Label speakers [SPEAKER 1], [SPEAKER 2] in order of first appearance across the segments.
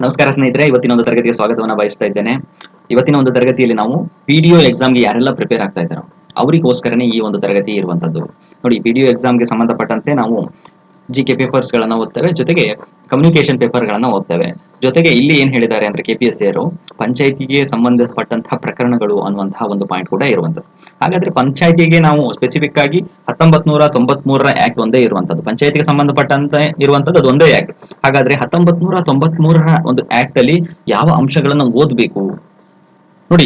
[SPEAKER 1] ನಮಸ್ಕಾರ ಸ್ನೇಹಿತರೆ, ಇವತ್ತಿನ ಒಂದು ತರಗತಿಗೆ ಸ್ವಾಗತವನ್ನ ಬಯಸ್ತಾ ಇದ್ದೇನೆ. ಇವತ್ತಿನ ಒಂದು ತರಗತಿಯಲ್ಲಿ ನಾವು ಪಿಡಿಒ ಎಕ್ಸಾಮ್ಗೆ ಯಾರೆಲ್ಲ ಪ್ರಿಪೇರ್ ಆಗ್ತಾ ಇದ್ದಾರೋ ಅವರಿಗೋಸ್ಕರನೇ ಈ ಒಂದು ತರಗತಿ ಇರುವಂತದ್ದು. ನೋಡಿ, ಪಿಡಿಒ ಎಕ್ಸಾಮ್ಗೆ ಸಂಬಂಧಪಟ್ಟಂತೆ ನಾವು ಜಿಕೆ ಪೇಪರ್ಸ್ ಗಳನ್ನ ಓದ್ತೇವೆ, ಜೊತೆಗೆ ಕಮ್ಯುನಿಕೇಶನ್ ಪೇಪರ್ ಗಳನ್ನ ಓದ್ತೇವೆ. ಜೊತೆಗೆ ಇಲ್ಲಿ ಏನ್ ಹೇಳಿದ್ದಾರೆ ಅಂದ್ರೆ ಕೆಪಿಎಸ್ಸಿ ಅವರು ಪಂಚಾಯತಿಗೆ ಸಂಬಂಧಪಟ್ಟಂತಹ ಪ್ರಕರಣಗಳು ಅನ್ನುವಂತಹ ಒಂದು ಪಾಯಿಂಟ್ ಕೂಡ ಇರುವಂತದ್ದು. ಹಾಗಾದ್ರೆ ಪಂಚಾಯತಿಗೆ ನಾವು ಸ್ಪೆಸಿಫಿಕ್ ಆಗಿ 1993ರ ಆಕ್ಟ್ ಒಂದೇ ಇರುವಂತದ್ದು, ಪಂಚಾಯತಿಗೆ ಸಂಬಂಧಪಟ್ಟಂತೆ ಇರುವಂತದ್ದು ಅದು ಒಂದೇ ಆಕ್ಟ್. ಹಾಗಾದ್ರೆ 1993ರ ಒಂದು ಆಕ್ಟ್ ಅಲ್ಲಿ ಯಾವ ಅಂಶಗಳನ್ನು ಓದಬೇಕು ನೋಡಿ.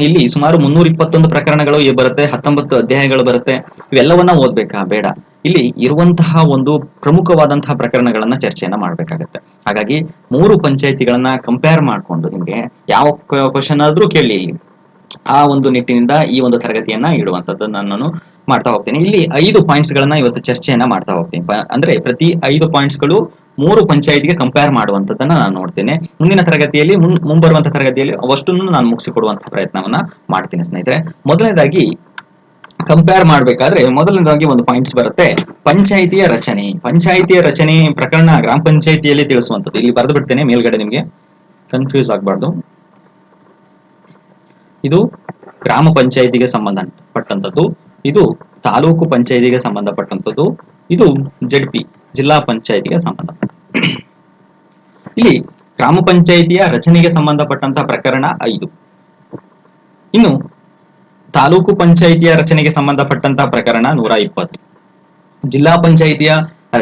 [SPEAKER 1] ಇಲ್ಲಿ ಸುಮಾರು 321 ಪ್ರಕರಣಗಳು ಬರುತ್ತೆ, 19 ಅಧ್ಯಾಯಗಳು ಬರುತ್ತೆ. ಇವೆಲ್ಲವನ್ನ ಓದ್ಬೇಕಾ? ಬೇಡ. ಇಲ್ಲಿ ಇರುವಂತಹ ಒಂದು ಪ್ರಮುಖವಾದಂತಹ ಪ್ರಕರಣಗಳನ್ನ ಚರ್ಚೆಯನ್ನ ಮಾಡ್ಬೇಕಾಗತ್ತೆ. ಹಾಗಾಗಿ 3 ಪಂಚಾಯತಿಗಳನ್ನ ಕಂಪೇರ್ ಮಾಡ್ಕೊಂಡು ನಿಮ್ಗೆ ಯಾವ ಕ್ವಶನ್ ಆದ್ರೂ ಕೇಳಿ, ಆ ಒಂದು ನಿಟ್ಟಿನಿಂದ ಈ ಒಂದು ತರಗತಿಯನ್ನ ಇಡುವಂತದ್ದನ್ನ ನಾನು ಮಾಡ್ತಾ ಹೋಗ್ತೀನಿ. ಇಲ್ಲಿ 5 ಪಾಯಿಂಟ್ಸ್ ಗಳನ್ನ ಇವತ್ತು ಚರ್ಚೆಯನ್ನ ಮಾಡ್ತಾ ಹೋಗ್ತೀನಿ. ಅಂದ್ರೆ ಪ್ರತಿ 5 ಪಾಯಿಂಟ್ಸ್ ಗಳು 3 ಪಂಚಾಯತಿಗೆ ಕಂಪೇರ್ ಮಾಡುವಂತದ್ದನ್ನ ನಾನು ನೋಡ್ತೇನೆ. ಮುಂದಿನ ತರಗತಿಯಲ್ಲಿ ಮುಂಬರುವಂತಹ ತರಗತಿಯಲ್ಲಿ ಅವಷ್ಟನ್ನು ನಾನು ಮುಗಿಸಿಕೊಡುವಂತಹ ಪ್ರಯತ್ನವನ್ನ ಮಾಡ್ತೀನಿ ಸ್ನೇಹಿತರೆ. ಮೊದಲನೇದಾಗಿ ಕಂಪೇರ್ ಮಾಡ್ಬೇಕಾದ್ರೆ ಮೊದಲನೇದಾಗಿ ಒಂದು ಪಾಯಿಂಟ್ಸ್ ಬರುತ್ತೆ, ಪಂಚಾಯಿತಿಯ ರಚನೆ. ಪಂಚಾಯಿತಿಯ ರಚನೆ ಪ್ರಕರಣ ಗ್ರಾಮ ಪಂಚಾಯಿತಿಯಲ್ಲಿ ತಿಳಿಸುವಂತದ್ದು. ಇಲ್ಲಿ ಬರೆದು ಬಿಡ್ತೇನೆ ಮೇಲ್ಗಡೆ, ನಿಮ್ಗೆ ಕನ್ಫ್ಯೂಸ್ ಆಗ್ಬಾರ್ದು. ಇದು ಗ್ರಾಮ ಪಂಚಾಯಿತಿಗೆ ಸಂಬಂಧಪಟ್ಟಂತದ್ದು, ಇದು ತಾಲೂಕು ಪಂಚಾಯಿತಿಗೆ ಸಂಬಂಧಪಟ್ಟಂತದ್ದು, ಇದು ಜೆಡ್ಪಿ ಜಿಲ್ಲಾ ಪಂಚಾಯಿತಿಗೆ ಸಂಬಂಧಪಟ್ಟ. ಇಲ್ಲಿ ಗ್ರಾಮ ಪಂಚಾಯಿತಿಯ ರಚನೆಗೆ ಸಂಬಂಧಪಟ್ಟಂತಹ ಪ್ರಕರಣ 5. ಇನ್ನು ತಾಲೂಕು ಪಂಚಾಯಿತಿಯ ರಚನೆಗೆ ಸಂಬಂಧಪಟ್ಟಂತಹ ಪ್ರಕರಣ 120. ಜಿಲ್ಲಾ ಪಂಚಾಯಿತಿಯ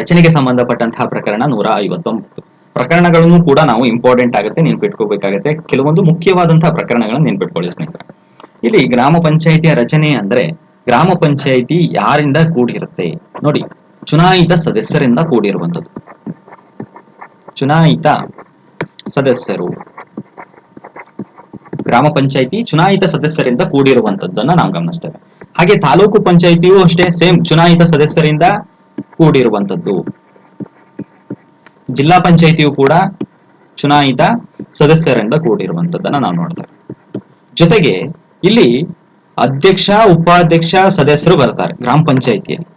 [SPEAKER 1] ರಚನೆಗೆ ಸಂಬಂಧಪಟ್ಟಂತಹ ಪ್ರಕರಣ 159. ಪ್ರಕರಣಗಳನ್ನು ಕೂಡ ನಾವು ಇಂಪಾರ್ಟೆಂಟ್ ಆಗುತ್ತೆ, ನೆನ್ಪಿಟ್ಕೋಬೇಕಾಗತ್ತೆ. ಕೆಲವೊಂದು ಮುಖ್ಯವಾದಂತಹ ಪ್ರಕರಣಗಳನ್ನು ನೆನ್ಪಿಟ್ಕೊಳ್ಳಿ ಸ್ನೇಹಿತರೆ. ಇಲ್ಲಿ ಗ್ರಾಮ ಪಂಚಾಯಿತಿಯ ರಚನೆ ಅಂದ್ರೆ ಗ್ರಾಮ ಪಂಚಾಯಿತಿ ಯಾರಿಂದ ಕೂಡಿರುತ್ತೆ ನೋಡಿ, ಚುನಾಯಿತ ಸದಸ್ಯರಿಂದ ಕೂಡಿರುವಂತದ್ದು. ಚುನಾಯಿತ ಸದಸ್ಯರು, ಗ್ರಾಮ ಪಂಚಾಯಿತಿ ಚುನಾಯಿತ ಸದಸ್ಯರಿಂದ ಕೂಡಿರುವಂತದ್ದನ್ನ ನಾವು ಗಮನಿಸ್ತೇವೆ. ಹಾಗೆ ತಾಲೂಕು ಪಂಚಾಯಿತಿಯೂ ಅಷ್ಟೇ, ಸೇಮ್ ಚುನಾಯಿತ ಸದಸ್ಯರಿಂದ ಕೂಡಿರುವಂತದ್ದು. ಜಿಲ್ಲಾ ಪಂಚಾಯಿತಿಯು ಕೂಡ ಚುನಾಯಿತ ಸದಸ್ಯರಿಂದ ಕೂಡಿರುವಂತದ್ದನ್ನ ನಾವು ನೋಡ್ತೇವೆ. ಜೊತೆಗೆ ಇಲ್ಲಿ ಅಧ್ಯಕ್ಷ, ಉಪಾಧ್ಯಕ್ಷ, ಸದಸ್ಯರು ಬರ್ತಾರೆ ಗ್ರಾಮ ಪಂಚಾಯಿತಿಯಲ್ಲಿ.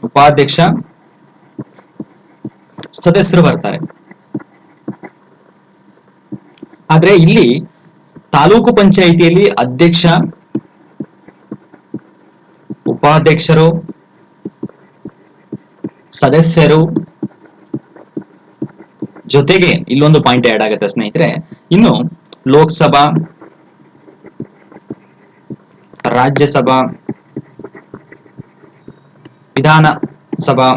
[SPEAKER 1] ಉಪಾಧ್ಯಕ್ಷ, ಸದಸ್ಯರು ಬರ್ತಾರೆ. ಆದ್ರೆ ಇಲ್ಲಿ ತಾಲೂಕು ಪಂಚಾಯಿತಿಯಲ್ಲಿ ಅಧ್ಯಕ್ಷ, ಉಪಾಧ್ಯಕ್ಷರು, ಸದಸ್ಯರು ಜೊತೆಗೆ ಇಲ್ಲೊಂದು ಪಾಯಿಂಟ್ ಆಡ್ ಆಗುತ್ತೆ ಸ್ನೇಹಿತರೆ. ಇನ್ನು ಲೋಕಸಭಾ, ರಾಜ್ಯಸಭಾ, ವಿಧಾನಸಭಾ,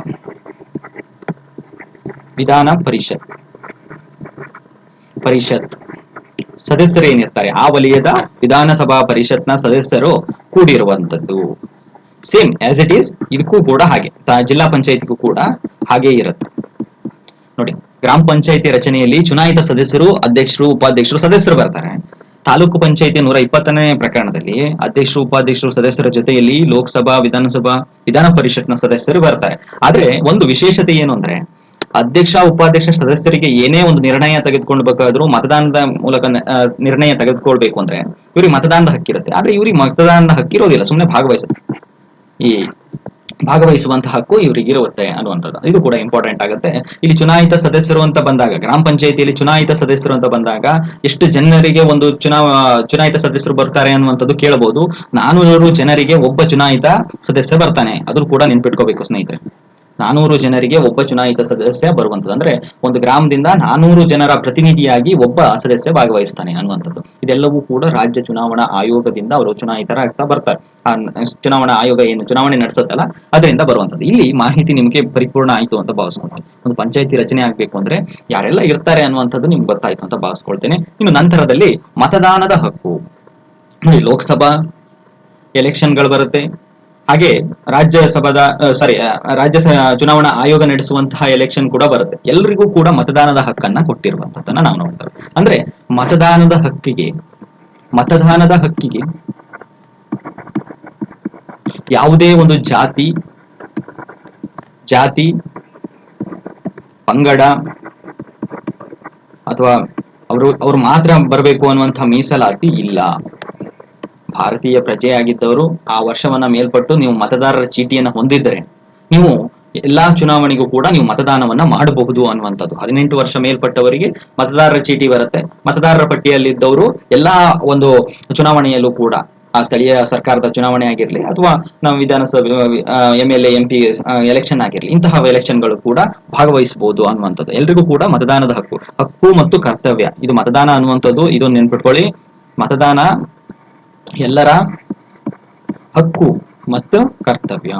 [SPEAKER 1] ವಿಧಾನ ಪರಿಷತ್ ಸದಸ್ಯರು ಏನಿರ್ತಾರೆ, ಆ ವಲಯದ ವಿಧಾನಸಭಾ ಪರಿಷತ್ನ ಸದಸ್ಯರು ಕೂಡಿರುವಂತದ್ದು. ಸೇಮ್ ಆಸ್ ಇಟ್ ಈಸ್ ಇದಕ್ಕೂ ಕೂಡ ಹಾಗೆ, ಜಿಲ್ಲಾ ಪಂಚಾಯತಿಗೂ ಕೂಡ ಹಾಗೆ ಇರುತ್ತೆ ನೋಡಿ. ಗ್ರಾಮ ಪಂಚಾಯತಿ ರಚನೆಯಲ್ಲಿ ಚುನಾಯಿತ ಸದಸ್ಯರು, ಅಧ್ಯಕ್ಷರು, ಉಪಾಧ್ಯಕ್ಷರು, ಸದಸ್ಯರು ಬರ್ತಾರೆ. ತಾಲೂಕು ಪಂಚಾಯತಿ 120ನೇ ಪ್ರಕರಣದಲ್ಲಿ ಅಧ್ಯಕ್ಷರು, ಉಪಾಧ್ಯಕ್ಷರು, ಸದಸ್ಯರ ಜೊತೆಯಲ್ಲಿ ಲೋಕಸಭಾ, ವಿಧಾನಸಭಾ, ವಿಧಾನ ಪರಿಷತ್ನ ಸದಸ್ಯರು ಬರ್ತಾರೆ. ಆದ್ರೆ ಒಂದು ವಿಶೇಷತೆ ಏನು ಅಂದ್ರೆ, ಅಧ್ಯಕ್ಷ, ಉಪಾಧ್ಯಕ್ಷ, ಸದಸ್ಯರಿಗೆ ಏನೇ ಒಂದು ನಿರ್ಣಯ ತೆಗೆದುಕೊಳ್ಬೇಕಾದ್ರೂ ಮತದಾನದ ಮೂಲಕ ನಿರ್ಣಯ ತೆಗೆದುಕೊಳ್ಬೇಕು ಅಂದ್ರೆ ಇವ್ರಿಗೆ ಮತದಾನದ ಹಕ್ಕಿರುತ್ತೆ. ಆದ್ರೆ ಇವ್ರಿಗೆ ಮತದಾನದ ಹಕ್ಕಿರೋದಿಲ್ಲ, ಸುಮ್ಮನೆ ಭಾಗವಹಿಸುವಂತಹ ಹಕ್ಕು ಇವರಿಗೆ ಇರುತ್ತೆ ಅನ್ನುವಂಥದ್ದು. ಇದು ಕೂಡ ಇಂಪಾರ್ಟೆಂಟ್ ಆಗುತ್ತೆ. ಇಲ್ಲಿ ಚುನಾಯಿತ ಸದಸ್ಯರು ಅಂತ ಬಂದಾಗ, ಗ್ರಾಮ ಪಂಚಾಯತಿಯಲ್ಲಿ ಚುನಾಯಿತ ಸದಸ್ಯರು ಅಂತ ಬಂದಾಗ ಎಷ್ಟು ಜನರಿಗೆ ಒಂದು ಚುನಾಯಿತ ಸದಸ್ಯರು ಬರ್ತಾರೆ ಅನ್ನುವಂಥದ್ದು ಕೇಳಬಹುದು. 400 ಜನರಿಗೆ ಒಬ್ಬ ಚುನಾಯಿತ ಸದಸ್ಯ ಬರ್ತಾನೆ, ಅದು ಕೂಡ ನೆನ್ಪಿಟ್ಕೋಬೇಕು ಸ್ನೇಹಿತರೆ. 400 ಜನರಿಗೆ ಒಬ್ಬ ಚುನಾಯಿತ ಸದಸ್ಯ ಬರುವಂತದ್ದು. ಅಂದ್ರೆ ಒಂದು ಗ್ರಾಮದಿಂದ 400 ಜನರ ಪ್ರತಿನಿಧಿಯಾಗಿ ಒಬ್ಬ ಸದಸ್ಯ ಭಾಗವಹಿಸ್ತಾನೆ ಅನ್ನುವಂಥದ್ದು. ಇದೆಲ್ಲವೂ ಕೂಡ ರಾಜ್ಯ ಚುನಾವಣಾ ಆಯೋಗದಿಂದ ಅವರು ಚುನಾಯಿತರಾಗ್ತಾ ಬರ್ತಾರೆ. ಆ ಚುನಾವಣಾ ಆಯೋಗ ಏನು ಚುನಾವಣೆ ನಡೆಸುತ್ತಲ್ಲ, ಅದರಿಂದ ಬರುವಂತದ್ದು. ಇಲ್ಲಿ ಮಾಹಿತಿ ನಿಮಗೆ ಪರಿಪೂರ್ಣ ಆಯ್ತು ಅಂತ ಭಾವಿಸ್ಕೊಳ್ತೇನೆ. ಒಂದು ಪಂಚಾಯತಿ ರಚನೆ ಆಗ್ಬೇಕು ಅಂದ್ರೆ ಯಾರೆಲ್ಲ ಇರ್ತಾರೆ ಅನ್ನುವಂಥದ್ದು ನಿಮ್ಗೆ ಗೊತ್ತಾಯ್ತು ಅಂತ ಭಾವಿಸ್ಕೊಳ್ತೇನೆ. ಇನ್ನು ನಂತರದಲ್ಲಿ ಮತದಾನದ ಹಕ್ಕು ನೋಡಿ, ಲೋಕಸಭಾ ಎಲೆಕ್ಷನ್ಗಳು ಬರುತ್ತೆ, ಹಾಗೆ ರಾಜ್ಯ ಚುನಾವಣಾ ಆಯೋಗ ನಡೆಸುವಂತಹ ಎಲೆಕ್ಷನ್ ಕೂಡ ಬರುತ್ತೆ. ಎಲ್ಲರಿಗೂ ಕೂಡ ಮತದಾನದ ಹಕ್ಕನ್ನ ಕೊಟ್ಟಿರುವಂತದ್ದನ್ನ ನಾವು ನೋಡ್ತೇವೆ. ಅಂದ್ರೆ ಮತದಾನದ ಹಕ್ಕಿಗೆ ಯಾವುದೇ ಒಂದು ಜಾತಿ, ಪಂಗಡ ಅಥವಾ ಅವರು ಮಾತ್ರ ಬರಬೇಕು ಅನ್ನುವಂತಹ ಮೀಸಲಾತಿ ಇಲ್ಲ. ಭಾರತೀಯ ಪ್ರಜೆಯಾಗಿದ್ದವರು ಆ ವರ್ಷವನ್ನ ಮೇಲ್ಪಟ್ಟು ನೀವು ಮತದಾರರ ಚೀಟಿಯನ್ನು ಹೊಂದಿದ್ರೆ ನೀವು ಎಲ್ಲಾ ಚುನಾವಣೆಗೂ ಕೂಡ ನೀವು ಮತದಾನವನ್ನ ಮಾಡಬಹುದು ಅನ್ನುವಂಥದ್ದು. 18 ವರ್ಷ ಮೇಲ್ಪಟ್ಟವರಿಗೆ ಮತದಾರರ ಚೀಟಿ ಬರುತ್ತೆ. ಮತದಾರರ ಪಟ್ಟಿಯಲ್ಲಿದ್ದವರು ಎಲ್ಲಾ ಒಂದು ಚುನಾವಣೆಯಲ್ಲೂ ಕೂಡ, ಆ ಸ್ಥಳೀಯ ಸರ್ಕಾರದ ಚುನಾವಣೆ ಆಗಿರ್ಲಿ ಅಥವಾ ನಾವು ವಿಧಾನಸಭೆ MLA MP ಎಲೆಕ್ಷನ್ ಆಗಿರ್ಲಿ, ಇಂತಹ ಎಲೆಕ್ಷನ್ಗಳು ಕೂಡ ಭಾಗವಹಿಸಬಹುದು ಅನ್ನುವಂಥದ್ದು. ಎಲ್ರಿಗೂ ಕೂಡ ಮತದಾನದ ಹಕ್ಕು ಮತ್ತು ಕರ್ತವ್ಯ. ಇದು ಮತದಾನ ಅನ್ನುವಂಥದ್ದು ಇದೊಂದು ನೆನ್ಪಿಟ್ಕೊಳ್ಳಿ. ಮತದಾನ ಎಲ್ಲರ ಹಕ್ಕು ಮತ್ತು ಕರ್ತವ್ಯ.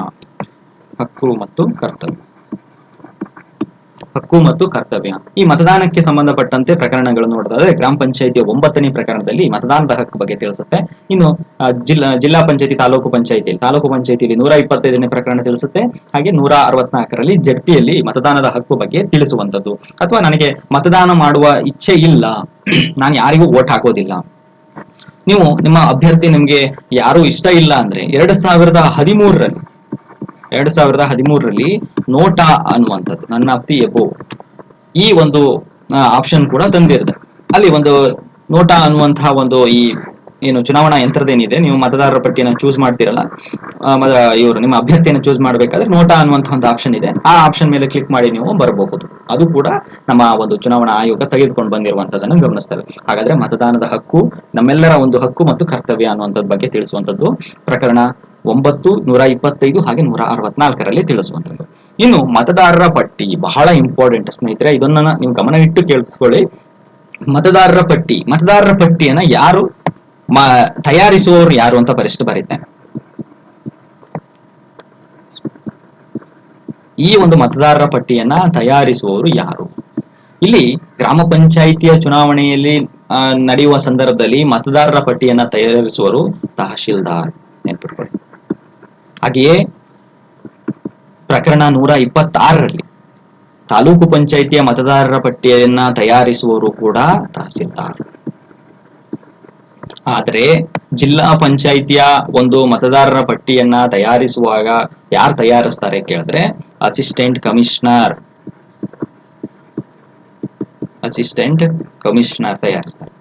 [SPEAKER 1] ಹಕ್ಕು ಮತ್ತು ಕರ್ತವ್ಯ. ಹಕ್ಕು ಮತ್ತು ಕರ್ತವ್ಯ. ಈ ಮತದಾನಕ್ಕೆ ಸಂಬಂಧಪಟ್ಟಂತೆ ಪ್ರಕರಣಗಳು ನೋಡಿದ್ರೆ ಗ್ರಾಮ ಪಂಚಾಯಿತಿಯ 9ನೇ ಪ್ರಕರಣದಲ್ಲಿ ಮತದಾನದ ಹಕ್ಕು ಬಗ್ಗೆ ತಿಳಿಸುತ್ತೆ. ಇನ್ನು ಜಿಲ್ಲಾ ಪಂಚಾಯತಿ ತಾಲೂಕು ಪಂಚಾಯತಿಯಲ್ಲಿ 125ನೇ ಪ್ರಕರಣ ತಿಳಿಸುತ್ತೆ. ಹಾಗೆ 164ರಲ್ಲಿ ಜಡ್ಪಿಯಲ್ಲಿ ಮತದಾನದ ಹಕ್ಕು ಬಗ್ಗೆ ತಿಳಿಸುವಂತದ್ದು. ಅಥವಾ ನನಗೆ ಮತದಾನ ಮಾಡುವ ಇಚ್ಛೆ ಇಲ್ಲ, ನಾನು ಯಾರಿಗೂ ವೋಟ್ ಹಾಕೋದಿಲ್ಲ, ನೀವು ನಿಮ್ಮ ಅಭ್ಯರ್ಥಿ ನಿಮ್ಗೆ ಯಾರು ಇಷ್ಟ ಇಲ್ಲ ಅಂದ್ರೆ 2013ರಲ್ಲಿ ನೋಟಾ ಅನ್ನುವಂಥದ್ದು, ನನ್ನ ಆಫ್ ದಿ ಎಬೋ, ಈ ಒಂದು ಆಪ್ಷನ್ ಕೂಡ ತಂದಿರುತ್ತೆ. ಅಲ್ಲಿ ಒಂದು ನೋಟಾ ಅನ್ನುವಂತಹ ಒಂದು ಈ ಏನು ಚುನಾವಣಾ ಯಂತ್ರದೇನಿದೆ, ನೀವು ಮತದಾರರ ಪಟ್ಟಿಯನ್ನು ಚೂಸ್ ಮಾಡ್ತಿರಲ್ಲ, ಇವರು ನಿಮ್ಮ ಅಭ್ಯರ್ಥಿಯನ್ನು ಚೂಸ್ ಮಾಡ್ಬೇಕಾದ್ರೆ ನೋಟಾ ಅನ್ನುವಂತಹ ಒಂದು ಆಪ್ಷನ್ ಇದೆ. ಆ ಆಪ್ಷನ್ ಮೇಲೆ ಕ್ಲಿಕ್ ಮಾಡಿ ನೀವು ಬರಬಹುದು. ಅದು ಕೂಡ ನಮ್ಮ ಒಂದು ಚುನಾವಣಾ ಆಯೋಗ ತೆಗೆದುಕೊಂಡು ಬಂದಿರುವಂತದನ್ನು ಗಮನಿಸ್ತೇವೆ. ಹಾಗಾದ್ರೆ ಮತದಾನದ ಹಕ್ಕು ನಮ್ಮೆಲ್ಲರ ಒಂದು ಹಕ್ಕು ಮತ್ತು ಕರ್ತವ್ಯ ಅನ್ನುವಂಥದ್ದು ಬಗ್ಗೆ ತಿಳಿಸುವಂತದ್ದು ಪ್ರಕರಣ 9, 125 ಹಾಗೆ 164ರಲ್ಲಿ ತಿಳಿಸುವಂತದ್ದು. ಇನ್ನು ಮತದಾರರ ಪಟ್ಟಿ ಬಹಳ ಇಂಪಾರ್ಟೆಂಟ್ ಸ್ನೇಹಿತರೆ, ಇದನ್ನ ನೀವು ಗಮನವಿಟ್ಟು ಕೇಳಿಸ್ಕೊಳ್ಳಿ. ಮತದಾರರ ಪಟ್ಟಿಯನ್ನ ಯಾರು ತಯಾರಿಸುವವರು ಯಾರು ಅಂತ ಪರಿಷ್ಠ ಬರೀತೇನೆ. ಈ ಒಂದು ಮತದಾರರ ಪಟ್ಟಿಯನ್ನ ತಯಾರಿಸುವವರು ಯಾರು? ಇಲ್ಲಿ ಗ್ರಾಮ ಪಂಚಾಯಿತಿಯ ಚುನಾವಣೆಯಲ್ಲಿ ನಡೆಯುವ ಸಂದರ್ಭದಲ್ಲಿ ಮತದಾರರ ಪಟ್ಟಿಯನ್ನ ತಯಾರಿಸುವರು ತಹಶೀಲ್ದಾರ್, ನೆನಪಿಟ್ಕೊಳ್ಳಿ. ಹಾಗೆಯೇ ಪ್ರಕರಣ 126ರಲ್ಲಿ ತಾಲೂಕು ಪಂಚಾಯಿತಿಯ ಮತದಾರರ ಪಟ್ಟಿಯನ್ನ ತಯಾರಿಸುವವರು ಕೂಡ ತಹಸೀಲ್ದಾರ್. ಆದರೆ ಜಿಲ್ಲಾ ಪಂಚಾಯಿತಿಯ ಒಂದು ಮತದಾರರ ಪಟ್ಟಿಯನ್ನ ತಯಾರಿಸುವಾಗ ಯಾರು ತಯಾರಿಸ್ತಾರೆ ಕೇಳಿದ್ರೆ ಅಸಿಸ್ಟೆಂಟ್ ಕಮಿಷನರ್ ತಯಾರಿಸ್ತಾರೆ.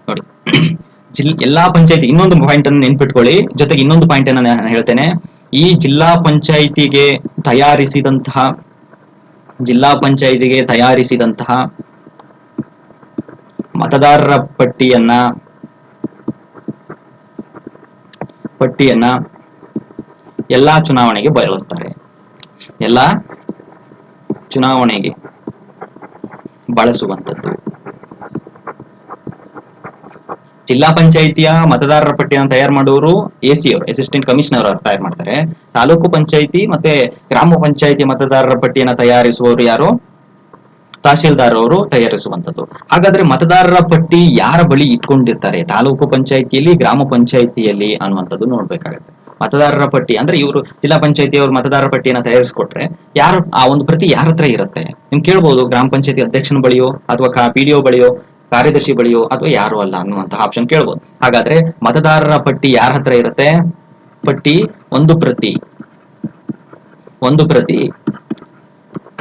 [SPEAKER 1] ನೋಡಿ, ಎಲ್ಲಾ ಪಂಚಾಯತಿ ಇನ್ನೊಂದು ಪಾಯಿಂಟ್ ಅನ್ನು ನೆನ್ಪಿಟ್ಕೊಳ್ಳಿ. ಜೊತೆಗೆ ಇನ್ನೊಂದು ಪಾಯಿಂಟ್ ಅನ್ನು ನಾನು ಹೇಳ್ತೇನೆ. ಈ ಜಿಲ್ಲಾ ಪಂಚಾಯಿತಿಗೆ ತಯಾರಿಸಿದಂತಹ ಮತದಾರರ ಪಟ್ಟಿಯನ್ನ ಎಲ್ಲಾ ಚುನಾವಣೆಗೆ ಬಳಸ್ತಾರೆ. ಎಲ್ಲಾ ಚುನಾವಣೆಗೆ ಬಳಸುವಂತದ್ದು. ಜಿಲ್ಲಾ ಪಂಚಾಯಿತಿಯ ಮತದಾರರ ಪಟ್ಟಿಯನ್ನು ತಯಾರು ಮಾಡುವವರು AC ಅವರು, ಅಸಿಸ್ಟೆಂಟ್ ಕಮಿಷನರ್ ಅವರು ತಯಾರು ಮಾಡ್ತಾರೆ. ತಾಲೂಕು ಪಂಚಾಯಿತಿ ಮತ್ತೆ ಗ್ರಾಮ ಪಂಚಾಯಿತಿ ಮತದಾರರ ಪಟ್ಟಿಯನ್ನು ತಯಾರಿಸುವವರು ಯಾರು? ತಹಶೀಲ್ದಾರ್ ಅವರು ತಯಾರಿಸುವಂತದ್ದು. ಹಾಗಾದ್ರೆ ಮತದಾರರ ಪಟ್ಟಿ ಯಾರ ಬಳಿ ಇಟ್ಕೊಂಡಿರ್ತಾರೆ ತಾಲೂಕು ಪಂಚಾಯಿತಿಯಲ್ಲಿ, ಗ್ರಾಮ ಪಂಚಾಯಿತಿಯಲ್ಲಿ ಅನ್ನುವಂಥದ್ದು ನೋಡ್ಬೇಕಾಗತ್ತೆ. ಮತದಾರರ ಪಟ್ಟಿ ಅಂದ್ರೆ ಇವರು ಜಿಲ್ಲಾ ಪಂಚಾಯಿತಿಯವರು ಮತದಾರರ ಪಟ್ಟಿಯನ್ನು ತಯಾರಿಸಿಕೊಟ್ರೆ ಯಾರು ಆ ಒಂದು ಪ್ರತಿ ಯಾರ ಹತ್ರ ಇರುತ್ತೆ? ನಿಮ್ ಕೇಳ್ಬೋದು, ಗ್ರಾಮ ಪಂಚಾಯತಿ ಅಧ್ಯಕ್ಷನ ಬಳಿಯೋ ಅಥವಾ PDO ಬಳಿಯೋ, ಕಾರ್ಯದರ್ಶಿ ಬಳಿಯೋ, ಅಥವಾ ಯಾರು ಅಲ್ಲ ಅನ್ನುವಂತಹ ಆಪ್ಷನ್ ಕೇಳ್ಬೋದು. ಹಾಗಾದ್ರೆ ಮತದಾರರ ಪಟ್ಟಿ ಯಾರ ಹತ್ರ ಇರುತ್ತೆ? ಪಟ್ಟಿ ಒಂದು ಪ್ರತಿ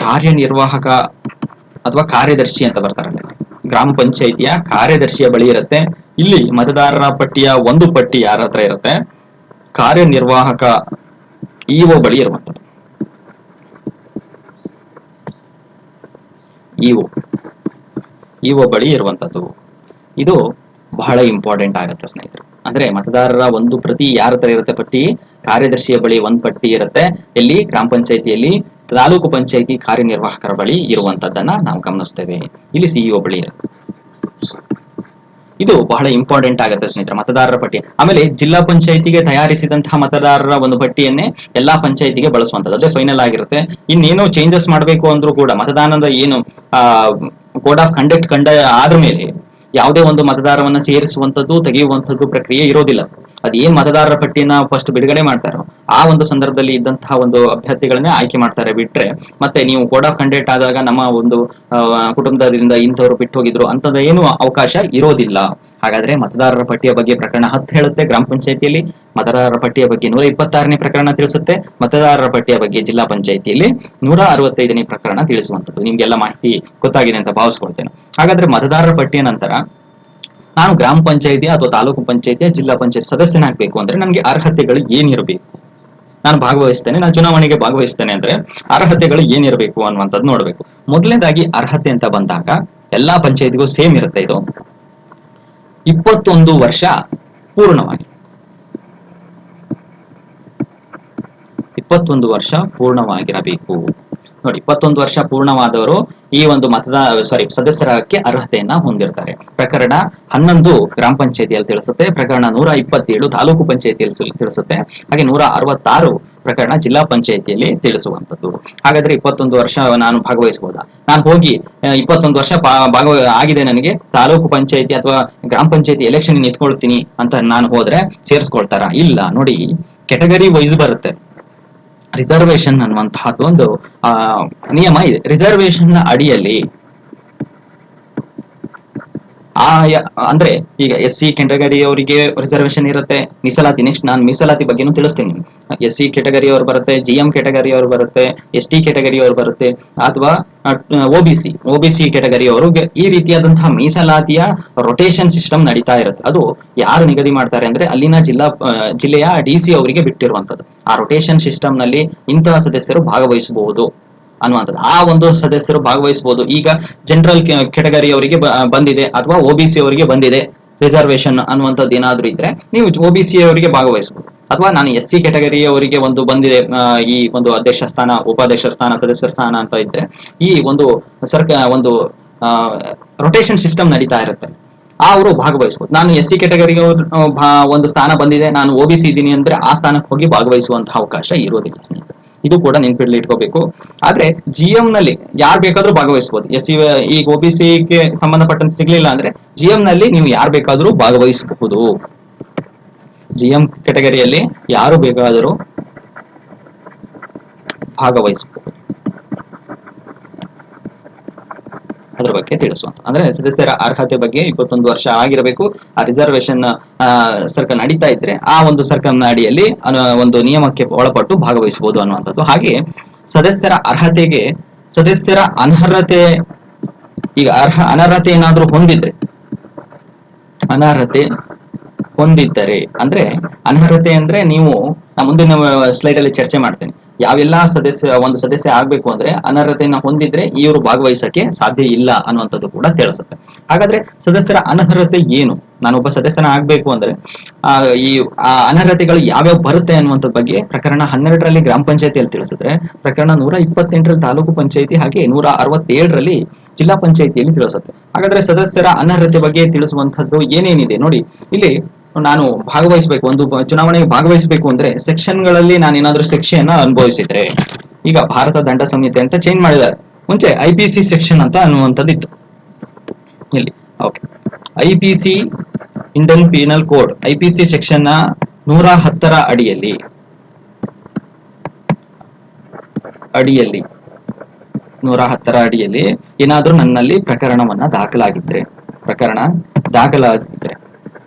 [SPEAKER 1] ಕಾರ್ಯನಿರ್ವಾಹಕ ಅಥವಾ ಕಾರ್ಯದರ್ಶಿ ಅಂತ ಬರ್ತಾರಲ್ಲ, ಗ್ರಾಮ ಪಂಚಾಯಿತಿಯ ಕಾರ್ಯದರ್ಶಿಯ ಬಳಿ ಇರುತ್ತೆ. ಇಲ್ಲಿ ಮತದಾರರ ಪಟ್ಟಿಯ ಒಂದು ಪಟ್ಟಿ ಯಾರ ಹತ್ರ ಇರುತ್ತೆ? ಕಾರ್ಯನಿರ್ವಾಹಕ EO ಬಳಿ ಇರುವಂತದ್ದು. EO ಬಳಿ ಇರುವಂತದ್ದು. ಇದು ಬಹಳ ಇಂಪಾರ್ಟೆಂಟ್ ಆಗುತ್ತೆ ಸ್ನೇಹಿತರೆ. ಅಂದ್ರೆ ಮತದಾರರ ಒಂದು ಪ್ರತಿ ಯಾರ ಹತ್ರ ಇರುತ್ತೆ? ಪಟ್ಟಿ ಕಾರ್ಯದರ್ಶಿಯ ಬಳಿ ಒಂದು ಪಟ್ಟಿ ಇರುತ್ತೆ. ಎಲ್ಲಿ? ಗ್ರಾಮ ಪಂಚಾಯಿತಿಯಲ್ಲಿ. ತಾಲೂಕು ಪಂಚಾಯಿತಿ ಕಾರ್ಯನಿರ್ವಾಹಕರ ಬಳಿ ಇರುವಂತದ್ದನ್ನ ನಾವು ಗಮನಿಸ್ತೇವೆ. ಇಲ್ಲಿ CEO ಬಳಿ ಇರುತ್ತೆ. ಇದು ಬಹಳ ಇಂಪಾರ್ಟೆಂಟ್ ಆಗುತ್ತೆ ಸ್ನೇಹಿತರೆ, ಮತದಾರರ ಪಟ್ಟಿ. ಆಮೇಲೆ ಜಿಲ್ಲಾ ಪಂಚಾಯಿತಿಗೆ ತಯಾರಿಸಿದಂತಹ ಮತದಾರರ ಒಂದು ಪಟ್ಟಿಯನ್ನೇ ಎಲ್ಲಾ ಪಂಚಾಯಿತಿಗೆ ಬಳಸುವಂತದ್ದು. ಅದೇ ಫೈನಲ್ ಆಗಿರುತ್ತೆ. ಇನ್ನೇನೋ ಚೇಂಜಸ್ ಮಾಡಬೇಕು ಅಂದ್ರೂ ಕೂಡ ಮತದಾನದ ಏನು ಕೋಡ್ ಆಫ್ ಕಂಡಕ್ಟ್ ಆದ ಮೇಲೆ ಯಾವುದೇ ಒಂದು ಮತದಾರವನ್ನ ಸೇರಿಸುವಂತದ್ದು ತೆಗೆಯುವಂತದ್ದು ಪ್ರಕ್ರಿಯೆ ಇರೋದಿಲ್ಲ. ಅದೇನ್ ಮತದಾರರ ಪಟ್ಟಿಯನ್ನ ಫಸ್ಟ್ ಬಿಡುಗಡೆ ಮಾಡ್ತಾರೋ ಆ ಒಂದು ಸಂದರ್ಭದಲ್ಲಿ ಇದ್ದಂತಹ ಒಂದು ಅಭ್ಯರ್ಥಿಗಳನ್ನೇ ಆಯ್ಕೆ ಮಾಡ್ತಾರೆ ಬಿಟ್ರೆ, ಮತ್ತೆ ನೀವು ಕೋಡ್ ಆಫ್ ಕಂಡಕ್ಟ್ ಆದಾಗ ನಮ್ಮ ಒಂದು ಕುಟುಂಬದಿಂದ ಇಂಥವ್ರು ಬಿಟ್ಟು ಹೋಗಿದ್ರು ಅಂತದ ಏನು ಅವಕಾಶ ಇರೋದಿಲ್ಲ. ಹಾಗಾದ್ರೆ ಮತದಾರರ ಪಟ್ಟಿಯ ಬಗ್ಗೆ ಪ್ರಕರಣ 10 ಹೇಳುತ್ತೆ ಗ್ರಾಮ ಪಂಚಾಯಿತಿಯಲ್ಲಿ, ಮತದಾರರ ಪಟ್ಟಿಯ ಬಗ್ಗೆ 126ನೇ ಪ್ರಕರಣ ತಿಳಿಸುತ್ತೆ, ಮತದಾರರ ಪಟ್ಟಿಯ ಬಗ್ಗೆ ಜಿಲ್ಲಾ ಪಂಚಾಯಿತಿಯಲ್ಲಿ 165ನೇ ಪ್ರಕರಣ ತಿಳಿಸುವಂತದ್ದು. ನಿಮ್ಗೆಲ್ಲ ಮಾಹಿತಿ ಗೊತ್ತಾಗಿದೆ ಅಂತ ಭಾವಿಸ್ಕೊಳ್ತೇನೆ. ಹಾಗಾದ್ರೆ ಮತದಾರರ ಪಟ್ಟಿಯ ನಂತರ ನಾನು ಗ್ರಾಮ ಪಂಚಾಯಿತಿ ಅಥವಾ ತಾಲೂಕು ಪಂಚಾಯಿತಿಯ ಜಿಲ್ಲಾ ಪಂಚಾಯತ್ ಸದಸ್ಯನಾಗಬೇಕು ಅಂದ್ರೆ ನನಗೆ ಅರ್ಹತೆಗಳು ಏನಿರಬೇಕು? ನಾನು ಭಾಗವಹಿಸ್ತೇನೆ, ನಾನು ಚುನಾವಣೆಗೆ ಭಾಗವಹಿಸ್ತೇನೆ ಅಂದ್ರೆ ಅರ್ಹತೆಗಳು ಏನಿರಬೇಕು ಅನ್ನುವಂಥದ್ದು ನೋಡ್ಬೇಕು. ಮೊದಲನೇದಾಗಿ ಅರ್ಹತೆ ಅಂತ ಬಂದಾಗ ಎಲ್ಲಾ ಪಂಚಾಯತಿಗೂ ಸೇಮ್ ಇರುತ್ತೆ. ಇದು 21 ವರ್ಷ ಪೂರ್ಣವಾಗಿ 21 ವರ್ಷ ಪೂರ್ಣವಾಗಿರಬೇಕು. ನೋಡಿ, 21 ವರ್ಷ ಪೂರ್ಣವಾದವರು ಈ ಒಂದು ಸದಸ್ಯರಾಗಕ್ಕೆ ಅರ್ಹತೆಯನ್ನ ಹೊಂದಿರ್ತಾರೆ. ಪ್ರಕರಣ 11 ಗ್ರಾಮ ಪಂಚಾಯತಿಯಲ್ಲಿ ತಿಳಿಸುತ್ತೆ, ಪ್ರಕರಣ 127 ತಾಲೂಕು ಪಂಚಾಯತಿಯಲ್ಲಿ ತಿಳಿಸುತ್ತೆ, ಹಾಗೆ 166 ಪ್ರಕರಣ ಜಿಲ್ಲಾ ಪಂಚಾಯತಿಯಲ್ಲಿ ತಿಳಿಸುವಂತದ್ದು. ಹಾಗಾದ್ರೆ 21 ವರ್ಷ ನಾನು ಭಾಗವಹಿಸಬಹುದಾ? ನಾನು ಹೋಗಿ 21 ವರ್ಷ ಆಗಿದೆ ನನಗೆ, ತಾಲೂಕು ಪಂಚಾಯತಿ ಅಥವಾ ಗ್ರಾಮ ಪಂಚಾಯತಿ ಎಲೆಕ್ಷನ್ ನಿಂತ್ಕೊಳ್ತೀನಿ ಅಂತ ನಾನು ಹೋದ್ರೆ ಸೇರಿಸ್ಕೊಳ್ತಾರ? ಇಲ್ಲ. ನೋಡಿ, ಕೆಟಗರಿ ವೈಸ್ ಬರುತ್ತೆ. ರಿಸರ್ವೇಶನ್ ಅನ್ನುವಂತಹದ್ದು ಒಂದು ನಿಯಮ ಇದೆ. ರಿಸರ್ವೇಶನ್ ಅಡಿಯಲ್ಲಿ ಅಂದ್ರೆ ಈಗ SC ಕ್ಯಾಟಗರಿ ಅವರಿಗೆ ರಿಸರ್ವೇಶನ್ ಇರುತ್ತೆ, ಮೀಸಲಾತಿ. ನೆಕ್ಸ್ಟ್ ನಾನು ಮೀಸಲಾತಿ ಬಗ್ಗೆನೂ ತಿಳಿಸ್ತೀನಿ. SC ಕ್ಯಾಟಗರಿ ಅವರು ಬರುತ್ತೆ, GM ಕ್ಯಾಟಗರಿ ಅವರು ಬರುತ್ತೆ, ST ಕ್ಯಾಟಗರಿ ಅವರು ಬರುತ್ತೆ, ಅಥವಾ OBC ಕ್ಯಾಟಗರಿ ಅವರು. ಈ ರೀತಿಯಾದಂತಹ ಮೀಸಲಾತಿಯ ರೊಟೇಷನ್ ಸಿಸ್ಟಮ್ ನಡೀತಾ ಇರುತ್ತೆ. ಅದು ಯಾರು ನಿಗದಿ ಮಾಡ್ತಾರೆ ಅಂದ್ರೆ ಅಲ್ಲಿನ ಜಿಲ್ಲೆಯ DC ಅವರಿಗೆ ಬಿಟ್ಟಿರುವಂತದ್ದು. ಆ ರೊಟೇಷನ್ ಸಿಸ್ಟಮ್ ನಲ್ಲಿ ಇಂತಹ ಸದಸ್ಯರು ಭಾಗವಹಿಸಬಹುದು ಅನ್ನುವಂಥದ್ದು. ಆ ಒಂದು ಸದಸ್ಯರು ಭಾಗವಹಿಸಬಹುದು. ಈಗ ಜನರಲ್ ಕ್ಯಾಟಗರಿ ಅವರಿಗೆ ಬಂದಿದೆ ಅಥವಾ OBC ಅವರಿಗೆ ಬಂದಿದೆ ರಿಸರ್ವೇಶನ್ ಅನ್ನುವಂಥದ್ದು ಏನಾದ್ರೂ ಇದ್ರೆ ನೀವು OBC ಅವರಿಗೆ ಭಾಗವಹಿಸಬಹುದು. ಅಥವಾ ನಾನು SC ಕ್ಯಾಟಗರಿ ಅವರಿಗೆ ಒಂದು ಬಂದಿದೆ ಈ ಒಂದು ಅಧ್ಯಕ್ಷ ಸ್ಥಾನ, ಉಪಾಧ್ಯಕ್ಷ ಸ್ಥಾನ, ಸದಸ್ಯರ ಸ್ಥಾನ ಅಂತ ಇದ್ರೆ ಈ ಒಂದು ರೊಟೇಷನ್ ಸಿಸ್ಟಮ್ ನಡೀತಾ ಇರುತ್ತೆ, ಅವರು ಭಾಗವಹಿಸಬಹುದು. ನಾನು SC ಕ್ಯಾಟಗರಿಗೆ ಒಂದು ಸ್ಥಾನ ಬಂದಿದೆ, ನಾನು OBC ಇದ್ದೀನಿ ಅಂದ್ರೆ ಆ ಸ್ಥಾನಕ್ಕೆ ಹೋಗಿ ಭಾಗವಹಿಸುವಂತಹ ಅವಕಾಶ ಇರೋದಿಲ್ಲ ಸ್ನೇಹಿತರೆ. ಇದು ಕೂಡ ನೆನಪಿನಲ್ಲಿ ಇಟ್ಕೋಬೇಕು. ಆದ್ರೆ GM ನಲ್ಲಿ ಯಾರು ಬೇಕಾದ್ರೂ ಭಾಗವಹಿಸಬಹುದು. ಈಗ OBCಗೆ ಸಂಬಂಧಪಟ್ಟಂತೆ ಸಿಗ್ಲಿಲ್ಲ ಅಂದ್ರೆ GM ನಲ್ಲಿ ನೀವು ಯಾರು ಬೇಕಾದ್ರೂ ಭಾಗವಹಿಸಬಹುದು. GM ಕ್ಯಾಟಗರಿಯಲ್ಲಿ ಯಾರು ಬೇಕಾದರೂ ಭಾಗವಹಿಸಬಹುದು. ಅದ್ರ ಬಗ್ಗೆ ತಿಳಿಸುವಂತ ಅಂದ್ರೆ ಸದಸ್ಯರ ಅರ್ಹತೆ ಬಗ್ಗೆ 21 ವರ್ಷ ಆಗಿರಬೇಕು. ಆ ರಿಸರ್ವೇಶನ್ ಸರ್ಕಲ್ ನಡೀತಾ ಇದ್ರೆ ಆ ಒಂದು ಸರ್ಕಲ್ ಅಡಿಯಲ್ಲಿ ಒಂದು ನಿಯಮಕ್ಕೆ ಒಳಪಟ್ಟು ಭಾಗವಹಿಸಬಹುದು ಅನ್ನುವಂಥದ್ದು. ಹಾಗೆ ಸದಸ್ಯರ ಅರ್ಹತೆಗೆ ಸದಸ್ಯರ ಅನರ್ಹತೆ, ಈಗ ಅನರ್ಹತೆ ಏನಾದ್ರೂ ಹೊಂದಿದ್ದರೆ ಅಂದ್ರೆ ಅನರ್ಹತೆ ಅಂದ್ರೆ ನೀವು ಮುಂದಿನ ಸ್ಲೈಡ್ ಅಲ್ಲಿ ಚರ್ಚೆ ಮಾಡ್ತೇನೆ. ಯಾವೆಲ್ಲಾ ಒಂದು ಸದಸ್ಯ ಆಗ್ಬೇಕು ಅಂದ್ರೆ ಅನರ್ಹತೆಯನ್ನ ಹೊಂದಿದ್ರೆ ಇವರು ಭಾಗವಹಿಸಕ್ಕೆ ಸಾಧ್ಯ ಇಲ್ಲ ಅನ್ನುವಂಥದ್ದು ಕೂಡ ತಿಳಿಸುತ್ತೆ. ಹಾಗಾದ್ರೆ ಸದಸ್ಯರ ಅನರ್ಹತೆ ಏನು? ನಾನೊಬ್ಬ ಸದಸ್ಯನ ಆಗ್ಬೇಕು ಅಂದ್ರೆ ಈ ಅನರ್ಹತೆಗಳು ಯಾವ್ಯಾವ ಬರುತ್ತೆ ಅನ್ನುವಂಥದ್ ಬಗ್ಗೆ ಪ್ರಕರಣ 12ರಲ್ಲಿ ಗ್ರಾಮ ಪಂಚಾಯತಿಯಲ್ಲಿ ತಿಳಿಸಿದ್ರೆ, ಪ್ರಕರಣ 128ರಲ್ಲಿ ತಾಲೂಕು ಪಂಚಾಯತಿ, ಹಾಗೆ 167ರಲ್ಲಿ ಜಿಲ್ಲಾ ಪಂಚಾಯತಿಯಲ್ಲಿ ತಿಳಿಸುತ್ತೆ. ಹಾಗಾದ್ರೆ ಸದಸ್ಯರ ಅನರ್ಹತೆ ಬಗ್ಗೆ ತಿಳಿಸುವಂತದ್ದು ಏನೇನಿದೆ ನೋಡಿ. ಇಲ್ಲಿ ನಾನು ಭಾಗವಹಿಸಬೇಕು, ಒಂದು ಚುನಾವಣೆಗೆ ಭಾಗವಹಿಸಬೇಕು ಅಂದ್ರೆ ಸೆಕ್ಷನ್ಗಳಲ್ಲಿ ನಾನು ಏನಾದ್ರೂ ಶಿಕ್ಷೆಯನ್ನ ಅನುಭವಿಸಿದ್ರೆ, ಈಗ ಭಾರತ ದಂಡ ಸಂಹಿತೆ ಅಂತ ಚೇಂಜ್ ಮಾಡಿದ್ದಾರೆ. ಮುಂಚೆ IPC ಸೆಕ್ಷನ್ ಅಂತ ಅನ್ನುವಂಥದ್ದು ಇತ್ತು. ಇಲ್ಲಿ okay, IPC Indian penal code IPC section 110ರ ಅಡಿಯಲ್ಲಿ 110ರ ಅಡಿಯಲ್ಲಿ ಏನಾದ್ರೂ ನನ್ನಲ್ಲಿ ಪ್ರಕರಣ ದಾಖಲಾಗಿದ್ರೆ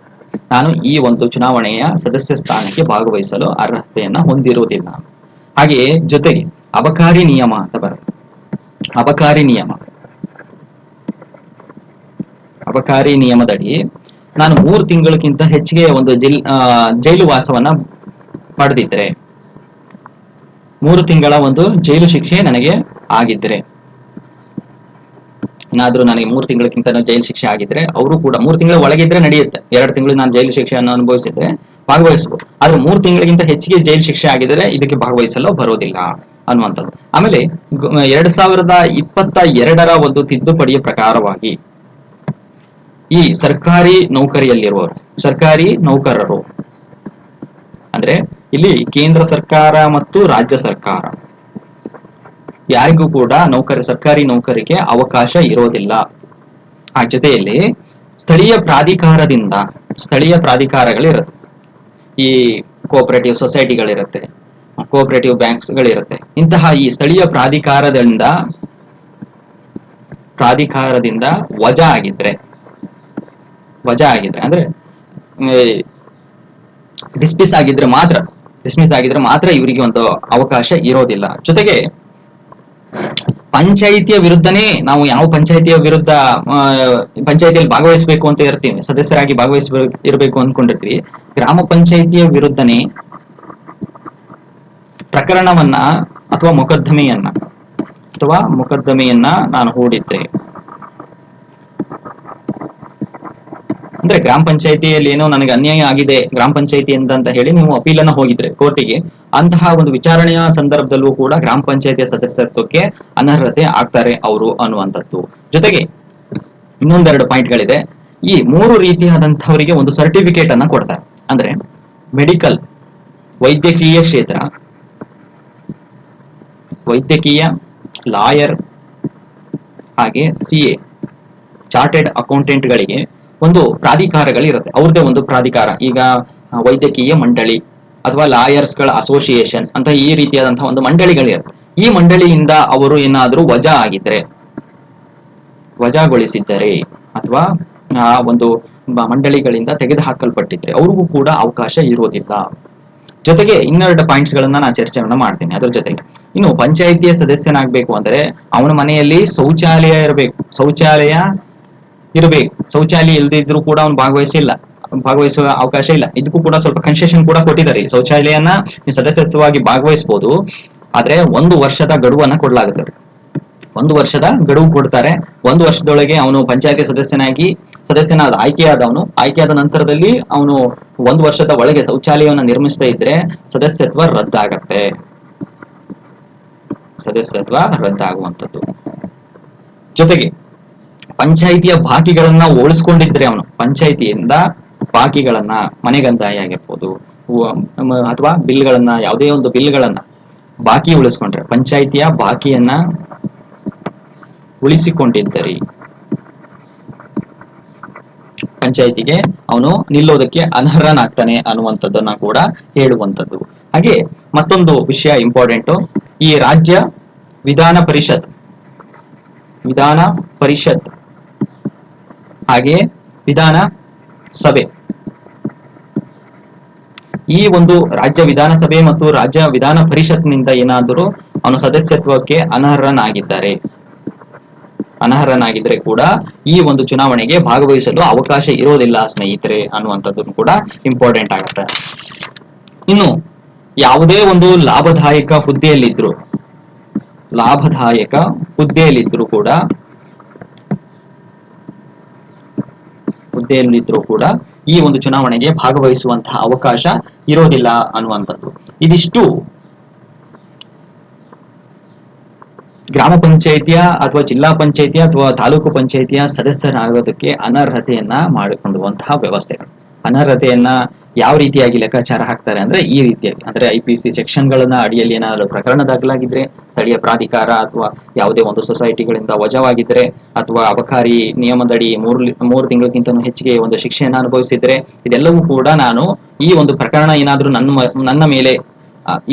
[SPEAKER 1] ನಾನು ಈ ಒಂದು ಚುನಾವಣೆಯ ಸದಸ್ಯ ಸ್ಥಾನಕ್ಕೆ ಭಾಗವಹಿಸಲು ಅರ್ಹತೆಯನ್ನ ಹೊಂದಿರುವುದಿಲ್ಲ. ಹಾಗೆಯೇ ಜೊತೆಗೆ ಅಬಕಾರಿ ನಿಯಮ ಅಂತ ಬರುತ್ತೆ. ಅಬಕಾರಿ ನಿಯಮದಡಿ ನಾನು 3 ತಿಂಗಳಿಗಿಂತ ಹೆಚ್ಚಿಗೆ ಒಂದು ಜೈಲು ವಾಸವನ್ನ ಪಡೆದಿದ್ರೆ, 3 ತಿಂಗಳ ಒಂದು ಜೈಲು ಶಿಕ್ಷೆ ನನಗೆ ಆಗಿದ್ರೆ, ಏನಾದ್ರೂ ನನಗೆ 3 ತಿಂಗಳಕ್ಕಿಂತ ಜೈಲು ಶಿಕ್ಷೆ ಆಗಿದ್ರೆ ಅವರು ಕೂಡ 3 ತಿಂಗಳ ಒಳಗಿದ್ರೆ ನಡೆಯುತ್ತೆ. 2 ತಿಂಗಳು ನಾನು ಜೈಲು ಶಿಕ್ಷೆಯನ್ನು ಅನುಭವಿಸಿದ್ರೆ ಭಾಗವಹಿಸಬಹುದು. ಆದ್ರೆ 3 ತಿಂಗಳಿಗಿಂತ ಹೆಚ್ಚಿಗೆ ಜೈಲು ಶಿಕ್ಷೆ ಆಗಿದ್ರೆ ಇದಕ್ಕೆ ಭಾಗವಹಿಸಲು ಬರೋದಿಲ್ಲ ಅನ್ನುವಂಥದ್ದು. ಆಮೇಲೆ 2022ರ ಒಂದು ತಿದ್ದುಪಡಿಯ ಪ್ರಕಾರವಾಗಿ ಈ ಸರ್ಕಾರಿ ನೌಕರರು ಅಂದ್ರೆ ಇಲ್ಲಿ ಕೇಂದ್ರ ಸರ್ಕಾರ ಮತ್ತು ರಾಜ್ಯ ಸರ್ಕಾರ ಯಾರಿಗೂ ಕೂಡ ಸರ್ಕಾರಿ ನೌಕರಿಗೆ ಅವಕಾಶ ಇರೋದಿಲ್ಲ. ಆ ಜೊತೆಯಲ್ಲಿ ಸ್ಥಳೀಯ ಪ್ರಾಧಿಕಾರಗಳಿರುತ್ತೆ. ಈ ಕೋಆಪರೇಟಿವ್ ಸೊಸೈಟಿಗಳಿರುತ್ತೆ, ಕೋಆಪರೇಟಿವ್ ಬ್ಯಾಂಕ್ಸ್ಗಳಿರುತ್ತೆ. ಇಂತಹ ಈ ಸ್ಥಳೀಯ ಪ್ರಾಧಿಕಾರದಿಂದ ವಜಾ ಆಗಿದ್ರೆ ಅಂದ್ರೆ ಡಿಸ್ಮಿಸ್ ಆಗಿದ್ರೆ ಮಾತ್ರ ಇವರಿಗೆ ಒಂದು ಅವಕಾಶ ಇರೋದಿಲ್ಲ. ಜೊತೆಗೆ ಪಂಚಾಯಿತಿಯ ವಿರುದ್ಧನೇ ನಾವು ಯಾವ ಪಂಚಾಯಿತಿಯಲ್ಲಿ ಭಾಗವಹಿಸಬೇಕು ಅಂತ ಇರ್ತೀವಿ, ಸದಸ್ಯರಾಗಿ ಇರಬೇಕು ಅನ್ಕೊಂಡಿರ್ತೀವಿ, ಗ್ರಾಮ ಪಂಚಾಯಿತಿಯ ವಿರುದ್ಧನೇ ಪ್ರಕರಣವನ್ನ ಅಥವಾ ಮೊಕದ್ದಮೆಯನ್ನ ನಾನು ಹೂಡಿದ್ರೆ, ಅಂದ್ರೆ ಗ್ರಾಮ ಪಂಚಾಯತಿಯಲ್ಲಿ ಏನೋ ನನಗೆ ಅನ್ಯಾಯ ಆಗಿದೆ ಗ್ರಾಮ ಪಂಚಾಯತಿ ಅಂತ ಹೇಳಿ ನೀವು ಅಪೀಲನ್ನ ಹೋಗಿದ್ರೆ ಕೋರ್ಟಿಗೆ, ಅಂತಹ ಒಂದು ವಿಚಾರಣೆಯ ಸಂದರ್ಭದಲ್ಲೂ ಕೂಡ ಗ್ರಾಮ ಪಂಚಾಯತಿಯ ಸದಸ್ಯತ್ವಕ್ಕೆ ಅನರ್ಹತೆ ಆಗ್ತಾರೆ ಅವರು ಅನ್ನುವಂಥದ್ದು. ಜೊತೆಗೆ ಇನ್ನೊಂದೆರಡು ಪಾಯಿಂಟ್ಗಳಿದೆ. ಈ 3 ರೀತಿಯಾದಂತಹವರಿಗೆ ಒಂದು ಸರ್ಟಿಫಿಕೇಟ್ ಅನ್ನ ಕೊಡ್ತಾರೆ. ಅಂದ್ರೆ ಮೆಡಿಕಲ್, ವೈದ್ಯಕೀಯ ಕ್ಷೇತ್ರ, ವೈದ್ಯಕೀಯ, ಲಾಯರ್, ಹಾಗೆ CA, ಚಾರ್ಟೆಡ್ ಅಕೌಂಟೆಂಟ್ಗಳಿಗೆ ಒಂದು ಪ್ರಾಧಿಕಾರಗಳಿರುತ್ತೆ, ಅವ್ರದ್ದೇ ಒಂದು ಪ್ರಾಧಿಕಾರ. ಈಗ ವೈದ್ಯಕೀಯ ಮಂಡಳಿ ಅಥವಾ ಲಾಯರ್ಸ್ ಗಳ ಅಸೋಸಿಯೇಷನ್ ಅಂತ ಈ ರೀತಿಯಾದಂತಹ ಒಂದು ಮಂಡಳಿಗಳಿರುತ್ತೆ. ಈ ಮಂಡಳಿಯಿಂದ ಅವರು ಏನಾದ್ರೂ ವಜಾಗೊಳಿಸಿದ್ದರೆ ಅಥವಾ ಆ ಒಂದು ಮಂಡಳಿಗಳಿಂದ ತೆಗೆದುಹಾಕಲ್ಪಟ್ಟಿದ್ರೆ ಅವ್ರಿಗೂ ಕೂಡ ಅವಕಾಶ ಇರೋದಿಲ್ಲ. ಜೊತೆಗೆ ಇನ್ನೆರಡು ಪಾಯಿಂಟ್ಸ್ ಗಳನ್ನ ನಾನು ಚರ್ಚೆಯನ್ನ ಮಾಡ್ತೀನಿ. ಅದ್ರ ಜೊತೆಗೆ ಇನ್ನು ಪಂಚಾಯಿತಿಯ ಸದಸ್ಯನಾಗಬೇಕು ಅಂದ್ರೆ ಅವನ ಮನೆಯಲ್ಲಿ ಶೌಚಾಲಯ ಇರಬೇಕು. ಶೌಚಾಲಯ ಇಲ್ಲದಿದ್ರು ಕೂಡ ಅವನು ಭಾಗವಹಿಸುವ ಅವಕಾಶ ಇಲ್ಲ. ಇದಕ್ಕೂ ಕೂಡ ಸ್ವಲ್ಪ ಕನ್ಸೆಷನ್ ಕೂಡ ಕೊಟ್ಟಿದ್ದಾರೆ. ಶೌಚಾಲಯನ ಸದಸ್ಯತ್ವವಾಗಿ ಭಾಗವಹಿಸಬಹುದು, ಆದ್ರೆ 1 ವರ್ಷದ ಗಡುವನ್ನ ಕೊಡಲಾಗುತ್ತೆ. 1 ವರ್ಷದ ಗಡುವು ಕೊಡ್ತಾರೆ. 1 ವರ್ಷದೊಳಗೆ ಅವನು ಪಂಚಾಯತಿ ಸದಸ್ಯನಾದ ಆಯ್ಕೆಯಾದ ನಂತರದಲ್ಲಿ ಅವನು 1 ವರ್ಷದ ಒಳಗೆ ಶೌಚಾಲಯವನ್ನು ನಿರ್ಮಿಸದೇ ಇದ್ರೆ ಸದಸ್ಯತ್ವ ರದ್ದಾಗುವಂಥದ್ದು. ಜೊತೆಗೆ ಪಂಚಾಯಿತಿಯ ಬಾಕಿಗಳನ್ನ ಉಳಿಸ್ಕೊಂಡಿದ್ರೆ ಅವನು ಪಂಚಾಯಿತಿಯಿಂದ ಬಾಕಿಗಳನ್ನ ಮನೆಗಂದಾಯ ಆಗಿರ್ಬೋದು ಅಥವಾ ಬಿಲ್ಗಳನ್ನ, ಯಾವುದೇ ಒಂದು ಬಿಲ್ಗಳನ್ನ ಬಾಕಿ ಉಳಿಸ್ಕೊಂಡ್ರೆ, ಪಂಚಾಯಿತಿಯ ಬಾಕಿಯನ್ನ ಉಳಿಸಿಕೊಂಡಿದ್ದರೆ ಪಂಚಾಯಿತಿಗೆ ಅವನು ನಿಲ್ಲೋದಕ್ಕೆ ಅನರ್ಹನಾಗ್ತಾನೆ ಅನ್ನುವಂಥದ್ದನ್ನ ಕೂಡ ಹೇಳುವಂಥದ್ದು. ಹಾಗೆ ಮತ್ತೊಂದು ವಿಷಯ ಇಂಪಾರ್ಟೆಂಟ್, ಈ ರಾಜ್ಯ ವಿಧಾನ ಪರಿಷತ್ ಹಾಗೆ ವಿಧಾನಸಭೆ, ಈ ಒಂದು ರಾಜ್ಯ ವಿಧಾನಸಭೆ ಮತ್ತು ರಾಜ್ಯ ವಿಧಾನ ಪರಿಷತ್ನಿಂದ ಏನಾದರೂ ಅವನು ಸದಸ್ಯತ್ವಕ್ಕೆ ಅನರ್ಹನಾಗಿದ್ರೆ ಕೂಡ ಈ ಒಂದು ಚುನಾವಣೆಗೆ ಭಾಗವಹಿಸಲು ಅವಕಾಶ ಇರೋದಿಲ್ಲ ಸ್ನೇಹಿತರೆ ಅನ್ನುವಂಥದ್ದು ಕೂಡ ಇಂಪಾರ್ಟೆಂಟ್ ಆಗುತ್ತೆ. ಇನ್ನು ಯಾವುದೇ ಒಂದು ಲಾಭದಾಯಕ ಹುದ್ದೆಯಲ್ಲಿದ್ರೂ ಕೂಡ ಈ ಒಂದು ಚುನಾವಣೆಗೆ ಭಾಗವಹಿಸುವಂತಹ ಅವಕಾಶ ಇರೋದಿಲ್ಲ ಅನ್ನುವಂಥದ್ದು. ಇದಿಷ್ಟು ಗ್ರಾಮ ಪಂಚಾಯಿತಿಯ ಅಥವಾ ಜಿಲ್ಲಾ ಪಂಚಾಯಿತಿಯ ಅಥವಾ ತಾಲೂಕು ಪಂಚಾಯಿತಿಯ ಸದಸ್ಯರಾಗೋದಕ್ಕೆ ಅನರ್ಹತೆಯನ್ನ ಮಾಡಿಕೊಳ್ಳುವಂತಹ ವ್ಯವಸ್ಥೆಗಳು. ಅನರ್ಹತೆಯನ್ನ ಯಾವ ರೀತಿಯಾಗಿ ಲೆಕ್ಕಾಚಾರ ಹಾಕ್ತಾರೆ ಅಂದ್ರೆ ಈ ರೀತಿಯಾಗಿ, ಅಂದ್ರೆ IPC ಸೆಕ್ಷನ್ಗಳನ್ನ ಅಡಿಯಲ್ಲಿ ಏನಾದರೂ ಪ್ರಕರಣ ದಾಖಲಾಗಿದ್ರೆ, ಸ್ಥಳೀಯ ಪ್ರಾಧಿಕಾರ ಅಥವಾ ಯಾವುದೇ ಒಂದು ಸೊಸೈಟಿಗಳಿಂದ ವಜಾವಾಗಿದ್ರೆ, ಅಥವಾ ಅಬಕಾರಿ ನಿಯಮದಡಿ 3 ತಿಂಗಳಿಗಿಂತ ಹೆಚ್ಚಿಗೆ ಒಂದು ಶಿಕ್ಷೆಯನ್ನು ಅನುಭವಿಸಿದ್ರೆ, ಇದೆಲ್ಲವೂ ಕೂಡ ನಾನು ಈ ಒಂದು ಪ್ರಕರಣ ಏನಾದ್ರೂ ನನ್ನ ಮೇಲೆ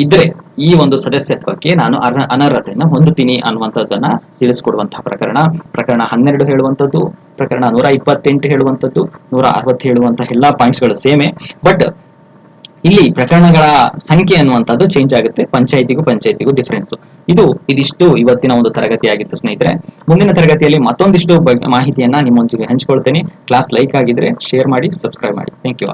[SPEAKER 1] ಇದ್ರೆ ಈ ಒಂದು ಸದಸ್ಯತ್ವಕ್ಕೆ ನಾನು ಅನರ್ಹತೆಯನ್ನು ಹೊಂದುತ್ತೀನಿ ಅನ್ನುವಂಥದ್ದನ್ನ ತಿಳಿಸ್ಕೊಡುವಂತಹ ಪ್ರಕರಣ 12 ಹೇಳುವಂಥದ್ದು, ಪ್ರಕರಣ 128 ಹೇಳುವಂಥದ್ದು, 160 ಹೇಳುವಂತಹ ಎಲ್ಲಾ ಪಾಯಿಂಟ್ಸ್ ಗಳು ಸೇಮೆ. ಬಟ್ ಇಲ್ಲಿ ಪ್ರಕರಣಗಳ ಸಂಖ್ಯೆ ಅನ್ನುವಂಥದ್ದು ಚೇಂಜ್ ಆಗುತ್ತೆ, ಪಂಚಾಯಿತಿಗೂ ಡಿಫರೆನ್ಸ್. ಇದಿಷ್ಟು ಇವತ್ತಿನ ಒಂದು ತರಗತಿ ಆಗಿತ್ತು ಸ್ನೇಹಿತರೆ. ಮುಂದಿನ ತರಗತಿಯಲ್ಲಿ ಮತ್ತೊಂದಿಷ್ಟು ಮಾಹಿತಿಯನ್ನ ನಿಮ್ಮೊಂದಿಗೆ ಹಂಚಿಕೊಳ್ತೇನೆ. ಕ್ಲಾಸ್ ಲೈಕ್ ಆಗಿದ್ರೆ ಶೇರ್ ಮಾಡಿ, ಸಬ್ಸ್ಕ್ರೈಬ್ ಮಾಡಿ. Thank you.